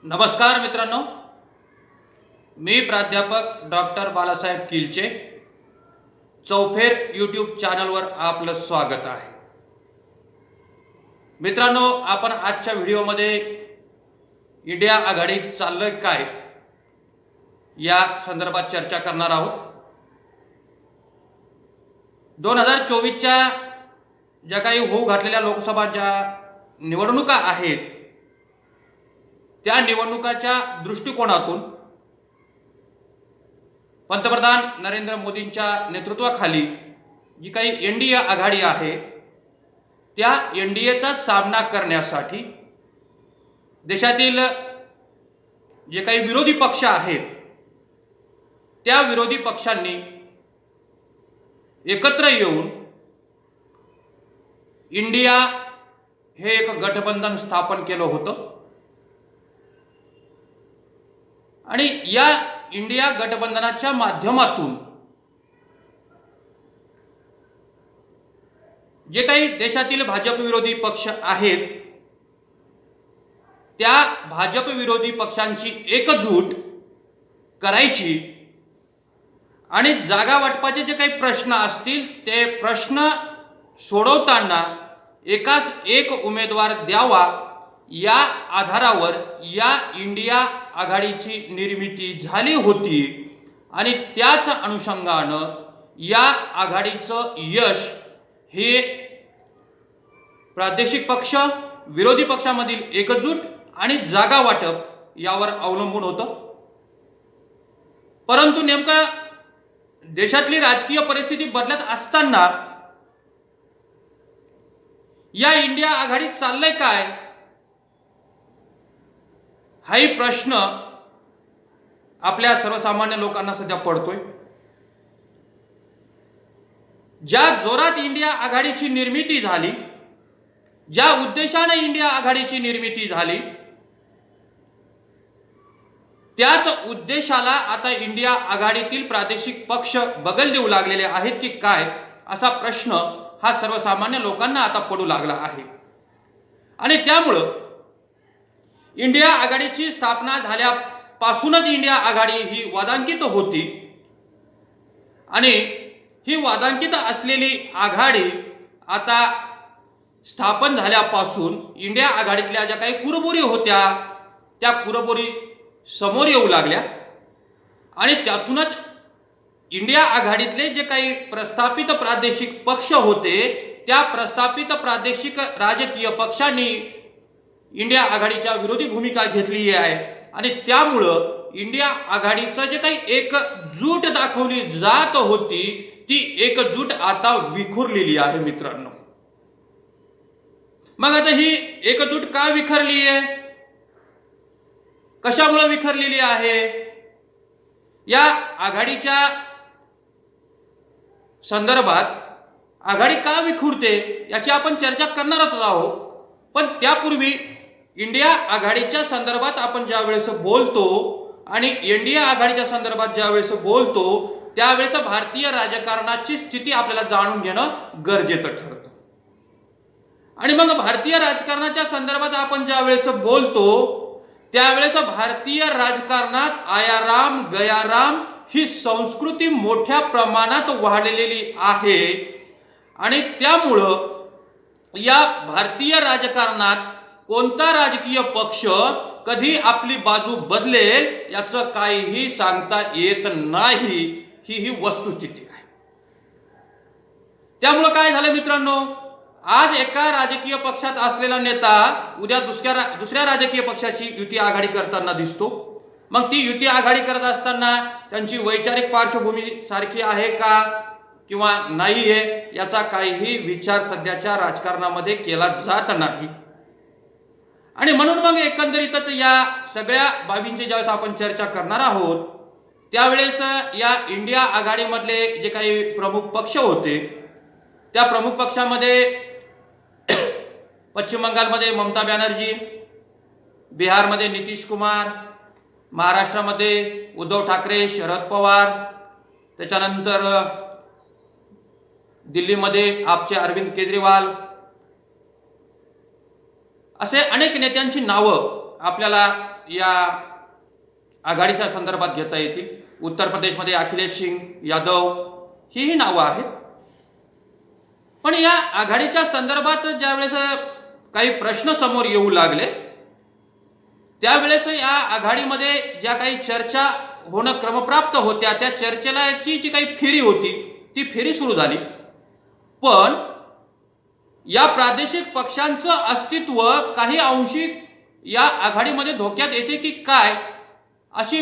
नमस्कार मित्रांनो, मी प्राध्यापक डॉक्टर बालासाहेब किलचे चौफेर यूट्यूब चॅनलवर आपलं स्वागत आहे। मित्रांनो, आपण आजच्या व्हिडिओमध्ये इंडिया आघाडीत चाललंय काय या संदर्भात चर्चा करणार आहोत। 2024च्या ज्या काही होऊ घातलेल्या लोकसभा ज्या निवडणुका आहेत त्या निवडणुकाच्या दृष्टिकोनातून पंतप्रधान नरेंद्र मोदींच्या नेतृत्वाखाली जी काही एनडीए आघाडी आहे त्या एनडीएचा सामना करण्यासाठी देशातील जे काही विरोधी पक्ष आहेत त्या विरोधी पक्षांनी एकत्र येऊन इंडिया हे एक गठबंधन स्थापन केलं होतं आणि या इंडिया गठबंधनाच्या माध्यमातून जे काही देशातील भाजप विरोधी पक्ष आहेत त्या भाजप विरोधी पक्षांची एकजूट करायची आणि जागा वाटपाचे जे काही प्रश्न असतील ते प्रश्न सोडवताना एकाच एक उमेदवार द्यावा या आधारावर या इंडिया आघाडीची निर्मिती झाली होती आणि त्याच अनुषंगानं या आघाडीचं यश हे प्रादेशिक पक्ष विरोधी पक्षामधील एकजूट आणि जागा वाटप यावर अवलंबून होतं। परंतु नेमका देशातली राजकीय परिस्थिती बदलत असताना या इंडिया आघाडीत चाललंय काय हाही प्रश्न आपल्या सर्वसामान्य लोकांना सध्या पडतोय। ज्या जोरात इंडिया आघाडीची निर्मिती झाली, ज्या उद्देशाने इंडिया आघाडीची निर्मिती झाली त्याच उद्देशाला आता इंडिया आघाडीतील प्रादेशिक पक्ष बगल देऊ लागलेले आहेत की काय असा प्रश्न हा सर्वसामान्य लोकांना आता पडू लागला आहे। आणि त्यामुळं इंडिया आघाडीची स्थापना झाल्यापासूनच इंडिया आघाडी ही वादांकित होती आणि ही वादांकित असलेली आघाडी आता स्थापन झाल्यापासून इंडिया आघाडीतल्या ज्या काही कुरबुरी होत्या त्या कुरबुरी समोर येऊ लागल्या आणि त्यातूनच इंडिया आघाडीतले जे काही प्रस्थापित प्रादेशिक पक्ष होते त्या प्रस्थापित प्रादेशिक राजकीय पक्षांनी इंडिया आघाडीच्या विरोधी भूमिका घेतली आहे आणि त्यामुळं इंडिया आघाडीचं जे काही एकजूट दाखवली जात होती ती एकजूट आता विखुरलेली आहे मित्रांनो। मग आता ही एकजूट का विखरली आहे, कशामुळे विखरलेली आहे, या आघाडीच्या संदर्भात आघाडी का विखुरते याची आपण चर्चा करणारच आहोत। पण त्यापूर्वी इंडिया आघाडीच्या संदर्भात आपण ज्या वेळेस बोलतो आणि एनडीए आघाडीच्या संदर्भात ज्या वेळेस बोलतो त्यावेळेस भारतीय राजकारणाची स्थिती आपल्याला जाणून घेणं गरजेचं ठरतं। आणि मग भारतीय राजकारणाच्या संदर्भात आपण ज्या वेळेस बोलतो त्यावेळेस भारतीय राजकारणात आयाराम गयाराम ही संस्कृती मोठ्या प्रमाणात वाढलेली आहे आणि त्यामुळं या भारतीय राजकारणात कोणता राजकीय पक्ष कधी आपली बाजू बदलेल याचं काहीही सांगता येत नाही, ही वस्तुस्थिती आहे। त्यामुळे काय झालं मित्रांनो, आज एका राजकीय पक्षात असलेला नेता उद्या दुसऱ्या राजकीय पक्षाची युती आघाडी करताना दिसतो। मग ती युती आघाडी करत असताना त्यांची वैचारिक पार्श्वभूमी सारखी आहे का किंवा नाही आहे याचा काहीही विचार सध्याच्या राजकारणामध्ये केला जात नाही। आणि म्हणून मग एकंदरीतच या सगळ्या बाबींची ज्यावेळेस आपण चर्चा करणार आहोत त्यावेळेस या इंडिया आघाडीमधले जे काही प्रमुख पक्ष होते त्या प्रमुख पक्षामध्ये पश्चिम बंगालमध्ये ममता बॅनर्जी, बिहारमध्ये नितीश कुमार, महाराष्ट्रामध्ये उद्धव ठाकरे, शरद पवार, त्याच्यानंतर दिल्लीमध्ये आपचे अरविंद केजरीवाल असे अनेक नेत्यांची नावं आपल्याला या आघाडीच्या संदर्भात घेता येतील. उत्तर प्रदेशमध्ये अखिलेश सिंग यादव ही नावं आहेत. पण या आघाडीच्या संदर्भात ज्यावेळेस काही प्रश्न समोर येऊ लागले त्यावेळेस या आघाडीमध्ये ज्या काही चर्चा होणं क्रमप्राप्त होत्या त्या चर्चेला जी काही फेरी होती ती फेरी सुरू झाली. पण या प्रादेशिक पक्षांचं अस्तित्व काही अंशी या आघाडीमध्ये धोक्यात येते की काय अशी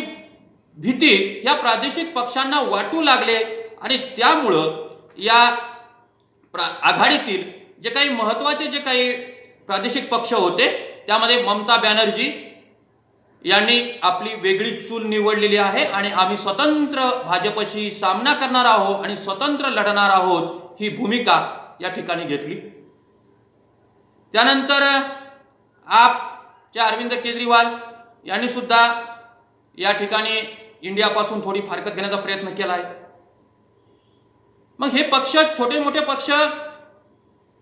भीती या प्रादेशिक पक्षांना वाटू लागले. आणि त्यामुळं या आघाडीतील जे काही महत्त्वाचे जे काही प्रादेशिक पक्ष होते त्यामध्ये ममता बॅनर्जी यांनी आपली वेगळी चूल निवडलेली आहे आणि आम्ही स्वतंत्र भाजपशी सामना करणार आहोत आणि स्वतंत्र लढणार आहोत ही भूमिका या ठिकाणी घेतली. त्यानंतर आपच्या अरविंद केजरीवाल यांनी सुद्धा या ठिकाणी इंडियापासून थोडी फारकत घेण्याचा प्रयत्न केला आहे. मग हे पक्ष छोटे मोठे पक्ष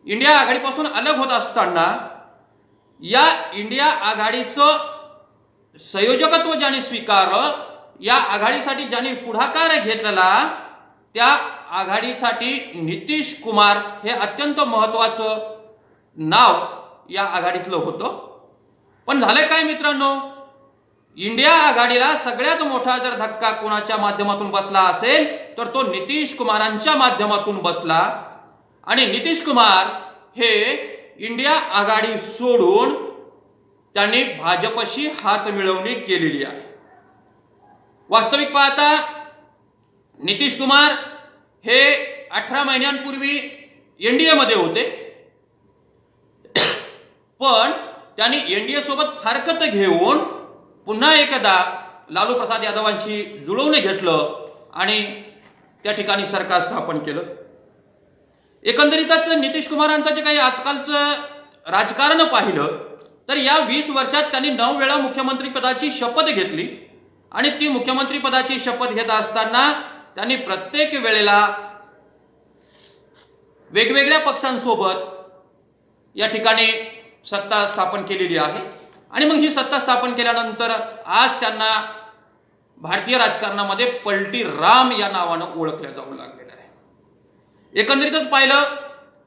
इंडिया आघाडीपासून अलग होत असताना या इंडिया आघाडीचं संयोजकत्व ज्यांनी स्वीकारलं, या आघाडीसाठी ज्यांनी पुढाकार घेतलेला त्या आघाडीसाठी नितीश कुमार हे अत्यंत महत्त्वाचं नाव या आघाडीतलं होतं. पण झालं काय मित्रांनो, इंडिया आघाडीला सगळ्यात मोठा जर धक्का कोणाच्या माध्यमातून बसला असेल तर तो नितीश कुमारांच्या माध्यमातून बसला. आणि नितीश कुमार हे इंडिया आघाडी सोडून त्यांनी भाजपशी हात मिळवणी केलेली आहे. वास्तविक पाहता नितीश कुमार हे 18 महिन्यांपूर्वी एनडीए मध्ये होते. पण त्यांनी एनडीए सोबत फारकत घेऊन पुन्हा एकदा लालू प्रसाद यादवांशी जुळवून घेतलं आणि त्या ठिकाणी सरकार स्थापन केलं. एकंदरीतच नितीश कुमारांचं जे काही आजकालचं राजकारण पाहिलं तर या 20 वर्षात त्यांनी 9 वेळा मुख्यमंत्री पदाची शपथ घेतली. आणि ती मुख्यमंत्री पदाची शपथ घेत असताना त्यांनी प्रत्येक वेळेला वेगवेगळ्या पक्षांसोबत या ठिकाणी सत्ता स्थापन केलेली आहे. आणि मग ही सत्ता स्थापन केल्यानंतर आज त्यांना भारतीय राजकारणामध्ये पलटी राम या नावानं ओळखल्या जाऊ लागलेलं आहे. एकंदरीतच पाहिलं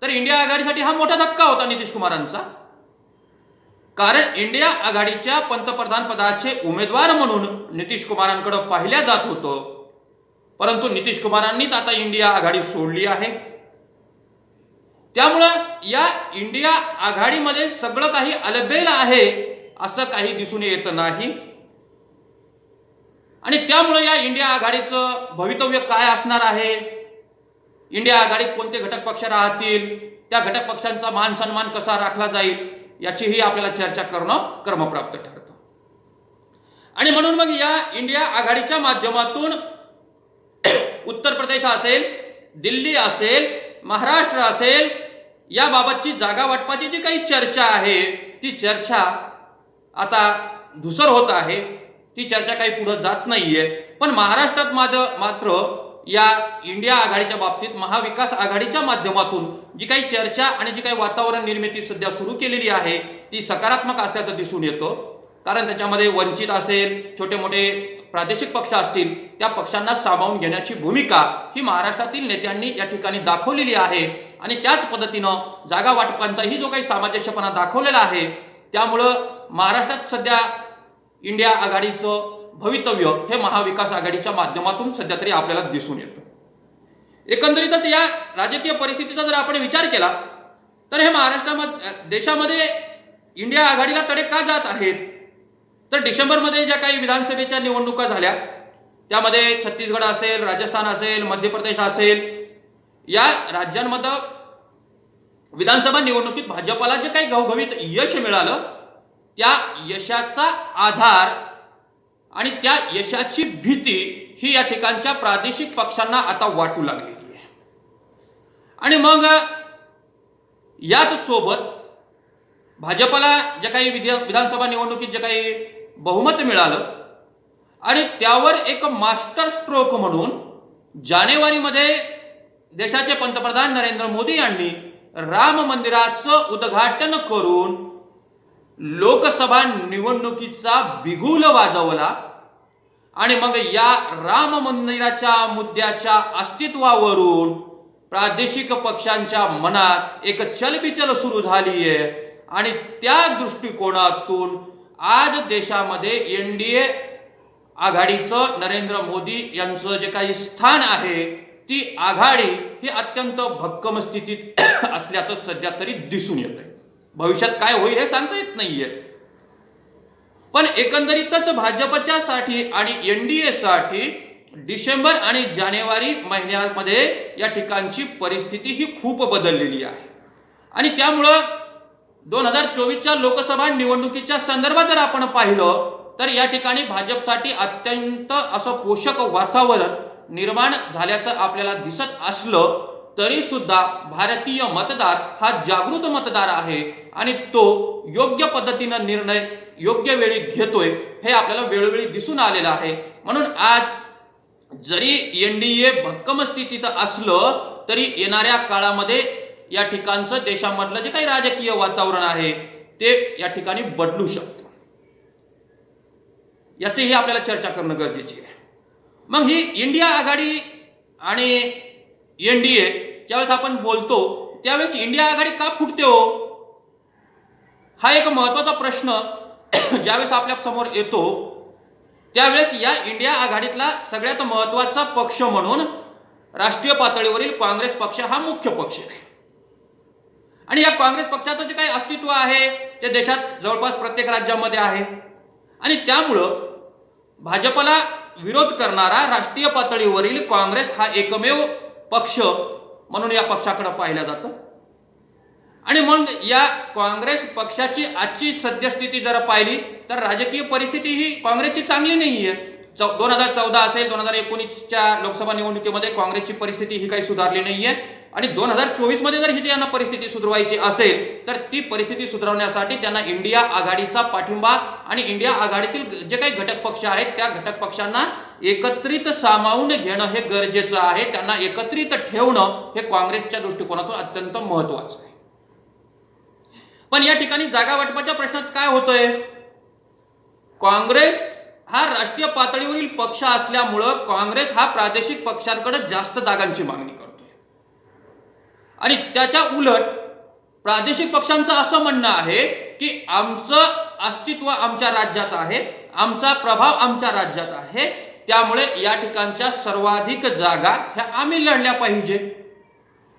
तर इंडिया आघाडीसाठी हा मोठा धक्का होता नितीश कुमारांचा. कारण इंडिया आघाडीच्या पंतप्रधान पदाचे उमेदवार म्हणून नितीश कुमारांकडे पाहिल्या जात होतं. परंतु नितीश कुमारांनीच आता इंडिया आघाडी सोडली आहे. त्यामुळं या इंडिया आघाडीमध्ये सगळं काही अलबेल आहे असं काही दिसून येत नाही. आणि त्यामुळे या इंडिया आघाडीचं भवितव्य काय असणार आहे, इंडिया आघाडीत कोणते घटक पक्ष राहतील, त्या घटक पक्षांचा मान सन्मान कसा राखला जाईल याचीही आपल्याला चर्चा करणं क्रमप्राप्त ठरतं. आणि म्हणून मग या इंडिया आघाडीच्या माध्यमातून उत्तर प्रदेश असेल, दिल्ली असेल, महाराष्ट्र असेल याबाबतची जागा वाटपाची जी काही चर्चा आहे ती चर्चा आता धुसर होत आहे. ती चर्चा काही पुढे जात नाहीये. पण महाराष्ट्रात मात्र या इंडिया आघाडीच्या बाबतीत महाविकास आघाडीच्या माध्यमातून जी काही चर्चा आणि जी काही वातावरण निर्मिती सध्या सुरू केलेली आहे ती सकारात्मक असल्याचं दिसून येतं. कारण त्याच्यामध्ये वंचित असेल, छोटे मोठे प्रादेशिक पक्ष असतील, त्या पक्षांना सामावून घेण्याची भूमिका ही महाराष्ट्रातील नेत्यांनी या ठिकाणी दाखवलेली आहे. आणि त्याच पद्धतीनं जागा वाटपांचाही जो काही सामंजस्यपणा दाखवलेला आहे त्यामुळं महाराष्ट्रात सध्या इंडिया आघाडीचं भवितव्य हे महाविकास आघाडीच्या माध्यमातून सध्या तरी आपल्याला दिसून येतं. एकंदरीतच या राजकीय परिस्थितीचा जर आपण विचार केला तर हे महाराष्ट्रामध्ये देशामध्ये इंडिया आघाडीला तडे का जात आहेत तर डिसेंबरमध्ये ज्या काही विधानसभेच्या निवडणुका झाल्या त्यामध्ये छत्तीसगड असेल, राजस्थान असेल, मध्य प्रदेश असेल या राज्यांमध्ये विधानसभा निवडणुकीत भाजपला जे काही घवघवीत यश मिळालं त्या यशाचा आधार आणि त्या यशाची भीती ही या ठिकाणच्या प्रादेशिक पक्षांना आता वाटू लागलेली आहे. आणि मग याच सोबत भाजपला जे काही विधानसभा निवडणुकीत जे काही बहुमत मिळालं आणि त्यावर एक मास्टर स्ट्रोक म्हणून जानेवारीमध्ये देशाचे पंतप्रधान नरेंद्र मोदी यांनी राम मंदिराचं उद्घाटन करून लोकसभा निवडणुकीचा बिगुल वाजवला आणि मग या राम मंदिराच्या मुद्द्याच्या अस्तित्वावरून प्रादेशिक पक्षांच्या मनात एक चलबिचल सुरू झाली आहे आणि त्या दृष्टिकोनातून आज देशामध्ये एनडीए आघाडीचं नरेंद्र मोदी यांचं जे काही स्थान आहे ती आघाडी ही अत्यंत भक्कम स्थितीत असल्याचं सध्या तरी दिसून येत आहे. भविष्यात काय होईल हे सांगता येत नाहीये. पण एकंदरीतच भाजपच्या साठी आणि एनडीए साठी डिसेंबर आणि जानेवारी महिन्यामध्ये या ठिकाणची परिस्थिती ही खूप बदललेली आहे आणि त्यामुळं 2024च्या लोकसभा निवडणुकीच्या संदर्भात जर आपण पाहिलं तर या ठिकाणी भाजपसाठी अत्यंत असं पोषक वातावरण निर्माण झाल्याचं आपल्याला दिसत असलं तरी सुद्धा भारतीय मतदार हा जागृत मतदार आहे आणि तो योग्य पद्धतीनं निर्णय योग्य वेळी घेतोय हे आपल्याला वेळोवेळी दिसून आलेलं आहे. म्हणून आज जरी एनडीए भक्कम स्थितीत असलं तरी येणाऱ्या काळामध्ये या ठिकाणचं देशामधलं जे काही राजकीय वातावरण आहे ते या ठिकाणी बदलू शकतं. याचीही आपल्याला चर्चा करणं गरजेची आहे. मग ही इंडिया आघाडी आणि एनडीए ज्यावेळेस आपण बोलतो त्यावेळेस इंडिया आघाडी का फुटते हो, हा एक महत्वाचा प्रश्न ज्यावेळेस आपल्या समोर येतो त्यावेळेस या इंडिया आघाडीतला सगळ्यात महत्वाचा पक्ष म्हणून राष्ट्रीय पातळीवरील काँग्रेस पक्ष हा मुख्य पक्ष आहे आणि या काँग्रेस पक्षाचं जे काही अस्तित्व आहे ते देशात जवळपास प्रत्येक राज्यामध्ये आहे आणि त्यामुळं भाजपला विरोध करणारा राष्ट्रीय पातळीवरील काँग्रेस हा एकमेव पक्ष म्हणून या पक्षाकडे पाहिलं जातं. आणि मग या काँग्रेस पक्षाची आजची सद्यस्थिती जर पाहिली तर राजकीय परिस्थिती ही काँग्रेसची चांगली नाहीये. 2014 असेल 2019च्या लोकसभा निवडणुकीमध्ये काँग्रेसची परिस्थिती ही काही सुधारली नाहीये आणि 2024 मध्ये जर ही त्यांना परिस्थिती सुधारायची असेल तर ती परिस्थिती सुधारण्यासाठी त्यांना इंडिया आघाडीचा पाठिंबा आणि इंडिया आघाडीतील जे काही घटक पक्ष आहेत त्या घटक पक्षांना एकत्रित सामावून घेणं हे गरजेचं आहे. त्यांना एकत्रित ठेवणं हे काँग्रेसच्या दृष्टिकोनातून अत्यंत महत्वाचं आहे. पण या ठिकाणी जागा वाटपाच्या प्रश्नात काय होतंय, काँग्रेस हा राष्ट्रीय पातळीवरील पक्ष असल्यामुळं काँग्रेस हा प्रादेशिक पक्षांकडे जास्त जागांची मागणी करतोय आणि त्याच्या उलट प्रादेशिक पक्षांचं असं म्हणणं आहे की आमचं अस्तित्व आमच्या राज्यात आहे, आमचा प्रभाव आमच्या राज्यात आहे, त्यामुळे या ठिकाणच्या सर्वाधिक जागा ह्या आम्ही लढल्या पाहिजे.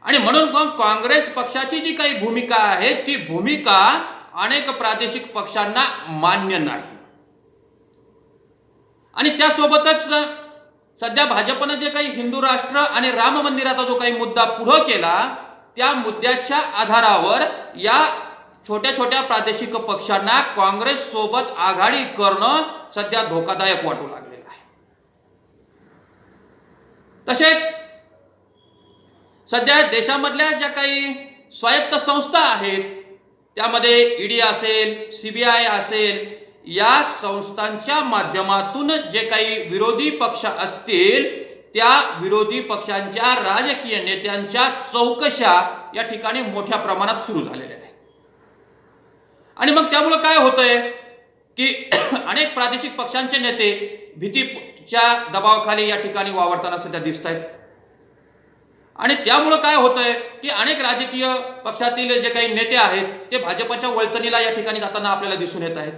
आणि म्हणून मग काँग्रेस पक्षाची जी काही भूमिका आहे ती भूमिका अनेक प्रादेशिक पक्षांना मान्य नाही आणि त्यासोबतच सध्या भाजपनं जे काही हिंदू राष्ट्र आणि राम मंदिराचा जो काही मुद्दा पुढे केला त्या मुद्द्याच्या आधारावर या छोट्या छोट्या प्रादेशिक पक्षांना काँग्रेस सोबत आघाडी करणं सध्या धोकादायक वाटू लागलेलं आहे. तसेच सध्या देशामधल्या ज्या काही स्वायत्त संस्था आहेत त्यामध्ये ईडी असेल, सीबीआय असेल, या संस्थांच्या माध्यमातून जे काही विरोधी पक्ष असतील त्या विरोधी पक्षांच्या राजकीय नेत्यांच्या चौकशा या ठिकाणी मोठ्या प्रमाणात सुरू झालेल्या आहेत. आणि मग त्यामुळे काय होतंय की अनेक प्रादेशिक पक्षांचे नेते भीतीच्या दबावाखाली या ठिकाणी वावरताना सध्या दिसत आहेत आणि त्यामुळे काय होतंय की अनेक राजकीय पक्षातील जे काही नेते आहेत ते भाजपच्या वळचणीला या ठिकाणी जाताना आपल्याला दिसून येत आहेत.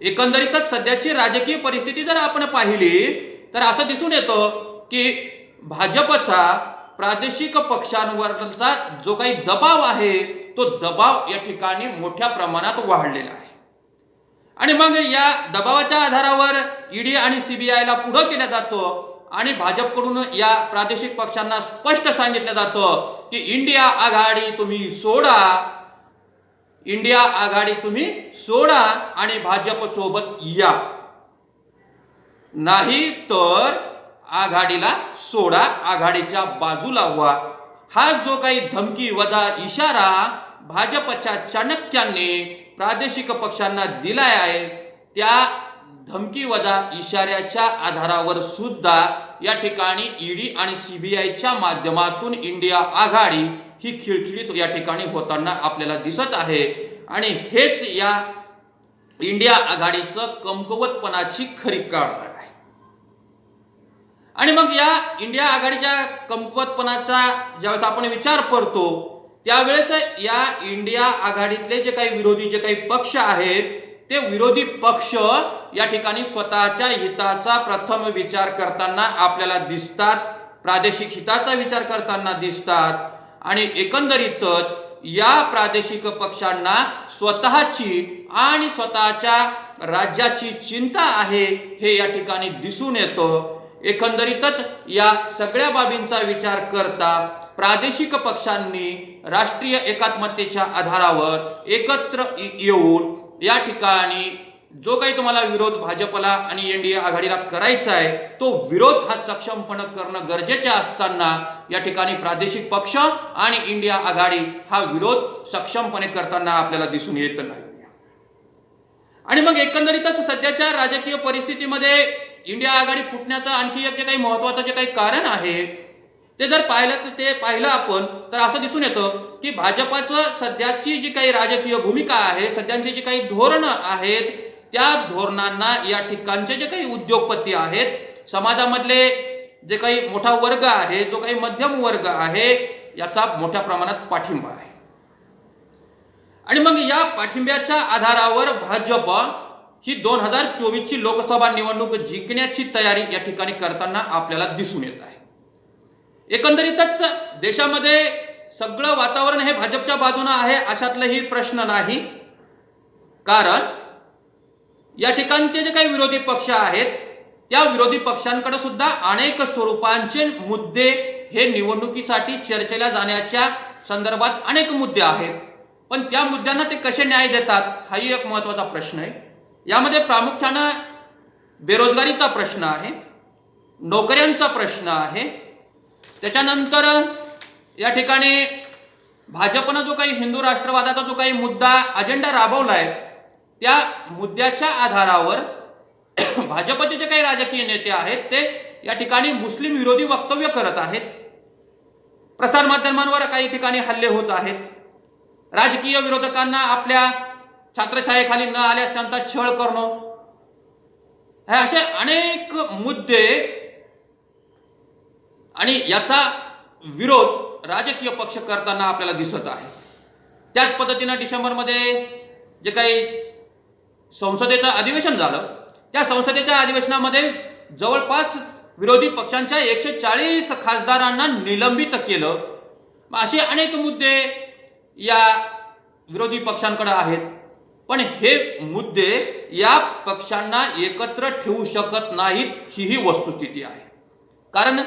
एकंदरीतच सध्याची राजकीय परिस्थिती जर आपण पाहिली तर असं दिसून येतं की भाजपचा प्रादेशिक पक्षांवरचा जो काही दबाव आहे तो दबाव या ठिकाणी मोठ्या प्रमाणात वाढलेला आहे आणि मग या दबावाच्या आधारावर ईडी आणि सीबीआयला पुढे केलं जातं आणि भाजपकडून या प्रादेशिक पक्षांना स्पष्ट सांगितलं जातं की इंडिया आघाडी तुम्ही सोडा, इंडिया आघाडी तुम्ही सोडा आणि भाजप सोबत या, नाही तर आघाडीला सोडा, आघाडीच्या बाजूला व्हा. हा जो काही धमकी वजा इशारा भाजपच्या चाणक्यांनी प्रादेशिक पक्षांना दिलाय आहे त्या धमकी वजा इशाऱ्याच्या आधारावर सुद्धा या ठिकाणी ईडी आणि सीबीआयच्या माध्यमातून इंडिया आघाडी ही खिळखिळीत या ठिकाणी होताना आपल्याला दिसत आहे आणि हेच या इंडिया आघाडीचं कमकुवतपणाची खरी कारण आहे. आणि मग या इंडिया आघाडीच्या कमकुवतपणाचा ज्यावेळेस आपण विचार करतो त्यावेळेस या इंडिया आघाडीतले जे काही विरोधी जे काही पक्ष आहेत ते विरोधी पक्ष या ठिकाणी स्वतःच्या हिताचा प्रथम विचार करताना आपल्याला दिसतात, प्रादेशिक हिताचा विचार करताना दिसतात. आणि एकंदरीतच या प्रादेशिक पक्षांना स्वतःची आणि स्वतःच्या राज्याची चिंता आहे हे या ठिकाणी दिसून येतं. एकंदरीतच या सगळ्या बाबींचा विचार करता प्रादेशिक पक्षांनी राष्ट्रीय एकात्मतेच्या आधारावर एकत्र येऊन या ठिकाणी जो काही तुम्हाला विरोध भाजपला आणि एनडीए आघाडीला करायचा आहे तो विरोध हा सक्षमपणे करणं गरजेचे असताना या ठिकाणी प्रादेशिक पक्ष आणि इंडिया आघाडी हा विरोध सक्षमपणे करताना आपल्याला दिसून येत नाही. आणि मग एकंदरीतच सध्याच्या राजकीय परिस्थितीमध्ये इंडिया आघाडी फुटण्याचं आणखी एक जे काही महत्वाचं जे काही कारण आहे ते जर पाहिलं आपण तर असं दिसून येतं की भाजपाचं सध्याची जी काही राजकीय भूमिका आहे, सध्याची जी काही धोरणं आहेत त्या धोरणांना या ठिकाणचे जे काही उद्योगपती आहेत, समाजामधले जे काही मोठा वर्ग आहे, जो काही मध्यम वर्ग आहे याचा मोठ्या प्रमाणात पाठिंबा आहे. आणि मग या पाठिंब्याच्या आधारावर भाजप ही 2024 ची लोकसभा निवडणूक जिंकण्याची तयारी या ठिकाणी करताना आपल्याला दिसून येत आहे. एकंदरीतच देशामध्ये सगळं वातावरण हे भाजपच्या बाजूने आहे अशातलाही प्रश्न नाही. कारण या ठिकाणचे जे काही विरोधी पक्ष आहेत त्या विरोधी पक्षांकडे सुद्धा अनेक स्वरूपांचे मुद्दे हे निवडणुकीसाठी चर्चेला जाण्याच्या संदर्भात अनेक मुद्दे आहेत. पण त्या मुद्द्यांना ते कसे न्याय देतात हाही एक महत्वाचा प्रश्न आहे. यामध्ये प्रामुख्याने बेरोजगारीचा प्रश्न आहे, नोकऱ्यांचा प्रश्न आहे. त्याच्यानंतर या ठिकाणी भाजपनं जो काही हिंदू राष्ट्रवादाचा जो काही मुद्दा अजेंडा राबवलाय त्या मुद्द्याच्या आधारावर भाजपचे जे काही राजकीय नेते आहेत ते या ठिकाणी मुस्लिम विरोधी वक्तव्य करत आहेत. प्रसारमाध्यमांवर काही ठिकाणी हल्ले होत आहेत. राजकीय विरोधकांना आपल्या छात्रछायेखाली न आल्यास त्यांचा छळ करणं, हे असे अनेक मुद्दे आणि याचा विरोध राजकीय पक्ष करताना आपल्याला दिसत आहे. त्याच पद्धतीने डिसेंबरमध्ये जे काही संसदेचं अधिवेशन झालं त्या संसदेच्या अधिवेशनामध्ये जवळपास विरोधी पक्षांच्या 140 खासदारांना निलंबित केलं. असे अनेक मुद्दे या विरोधी पक्षांकडे आहेत. पण हे मुद्दे या पक्षांना एकत्र ठेवू शकत नाहीत ही वस्तुस्थिती आहे. कारण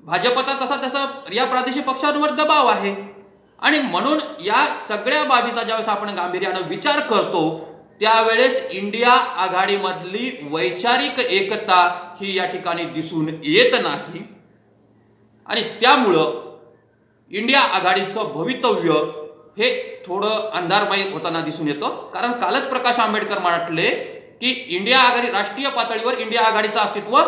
भाजपचा तसा या प्रादेशिक पक्षांवर दबाव आहे. आणि म्हणून या सगळ्या बाबीचा ज्यावेळेस आपण गांभीर्याने विचार करतो त्यावेळेस इंडिया आघाडीमधली वैचारिक एकता ही या ठिकाणी दिसून येत नाही. आणि त्यामुळं इंडिया आघाडीचं भवितव्य हे थोडं अंधारमय होताना दिसून येतं. कारण कालच प्रकाश आंबेडकर म्हटले की इंडिया आघाडी राष्ट्रीय पातळीवर इंडिया आघाडीचं अस्तित्व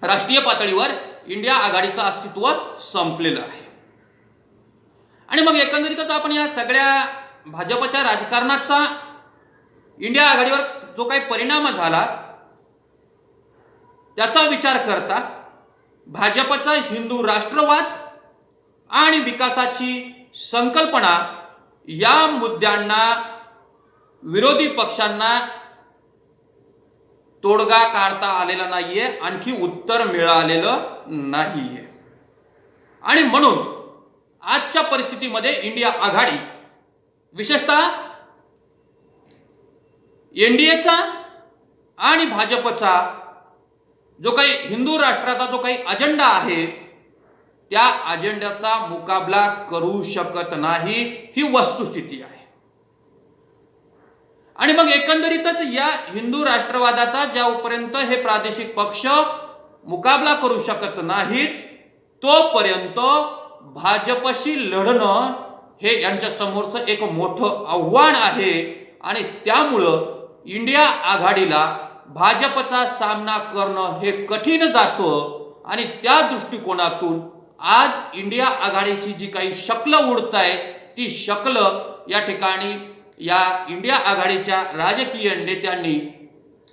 राष्ट्रीय पातळीवर इंडिया आघाडीचं अस्तित्व संपलेलं आहे. आणि मग एकंदरीतच आपण या सगळ्या भाजपच्या राजकारणाचा इंडिया आघाडीवर जो काही परिणाम झाला त्याचा विचार करता भाजपचा हिंदू राष्ट्रवाद आणि विकासाची संकल्पना या मुद्द्यांना विरोधी पक्षांना तोडगा काढता आलेला नाहीये, आणखी उत्तर मिळालेलं नाहीये. आणि म्हणून आजच्या परिस्थितीमध्ये इंडिया आघाडी विशेषतः एनडीएचा आणि भाजपचा जो काही हिंदू राष्ट्राचा जो काही अजेंडा आहे त्या अजेंड्याचा मुकाबला करू शकत नाही ही वस्तुस्थिती आहे. आणि मग एकंदरीतच या हिंदू राष्ट्रवादाचा ज्यापर्यंत हे प्रादेशिक पक्ष मुकाबला करू शकत नाहीत तोपर्यंत भाजपशी लढणं हे यांच्या समोरचं एक मोठं आव्हान आहे. आणि त्यामुळं इंडिया आघाडीला भाजपचा सामना करणं हे कठीण जातं. आणि त्या दृष्टिकोनातून आज इंडिया आघाडीची जी काही शकलं उडत आहे ती शकलं या ठिकाणी या इंडिया आघाडीच्या राजकीय नेत्यांनी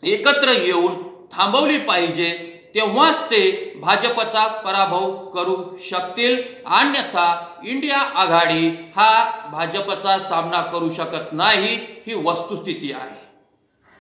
एकत्र येऊन थांबवली पाहिजे, तेव्हाच ते भाजपचा पराभव करू शकतील. अन्यथा इंडिया आघाडी हा भाजपचा सामना करू शकत नाही, ही वस्तुस्थिती आहे.